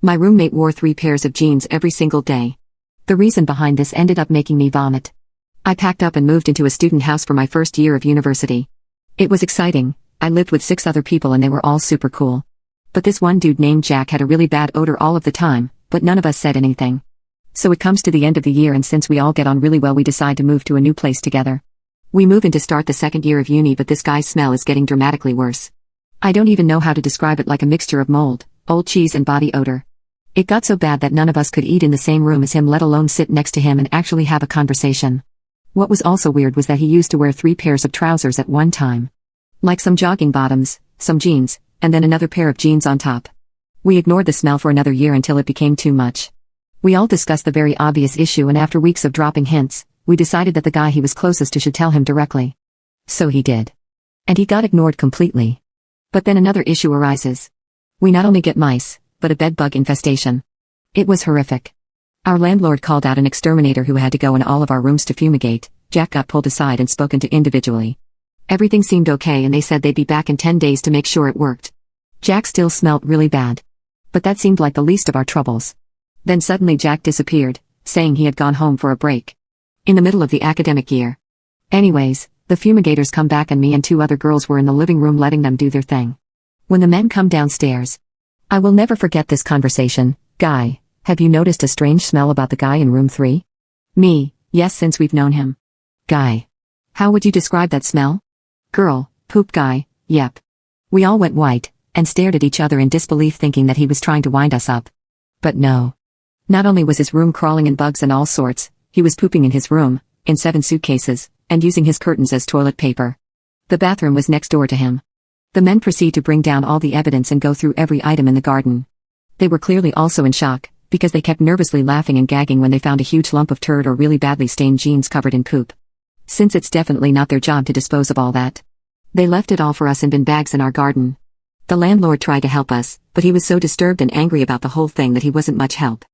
My roommate wore 3 pairs of jeans every single day. The reason behind this ended up making me vomit. I packed up and moved into a student house for my first year of university. It was exciting. I lived with 6 other people and they were all super cool. But this one dude named Jack had a really bad odor all of the time, but none of us said anything. So it comes to the end of the year and since we all get on really well we decide to move to a new place together. We move in to start the second year of uni but this guy's smell is getting dramatically worse. I don't even know how to describe it, like a mixture of mold, old cheese and body odor. It got so bad that none of us could eat in the same room as him, let alone sit next to him and actually have a conversation. What was also weird was that he used to wear 3 pairs of trousers at one time. Like some jogging bottoms, some jeans, and then another pair of jeans on top. We ignored the smell for another year until it became too much. We all discussed the very obvious issue and after weeks of dropping hints, we decided that the guy he was closest to should tell him directly. So he did. And he got ignored completely. But then another issue arises. We not only get mice, but a bed bug infestation. It was horrific. Our landlord called out an exterminator who had to go in all of our rooms to fumigate. Jack got pulled aside and spoken to individually. Everything seemed okay and they said they'd be back in 10 days to make sure it worked. Jack still smelled really bad. But that seemed like the least of our troubles. Then suddenly Jack disappeared, saying he had gone home for a break. In the middle of the academic year. Anyways, the fumigators come back and me and 2 other girls were in the living room letting them do their thing. When the men come downstairs. I will never forget this conversation. Guy, have you noticed a strange smell about the guy in room 3? Me, yes, since we've known him. Guy. How would you describe that smell? Girl, poop guy, yep. We all went white, and stared at each other in disbelief thinking that he was trying to wind us up. But no. Not only was his room crawling in bugs and all sorts, he was pooping in his room, in 7 suitcases, and using his curtains as toilet paper. The bathroom was next door to him. The men proceed to bring down all the evidence and go through every item in the garden. They were clearly also in shock, because they kept nervously laughing and gagging when they found a huge lump of turd or really badly stained jeans covered in poop. Since it's definitely not their job to dispose of all that. They left it all for us in bin bags in our garden. The landlord tried to help us, but he was so disturbed and angry about the whole thing that he wasn't much help.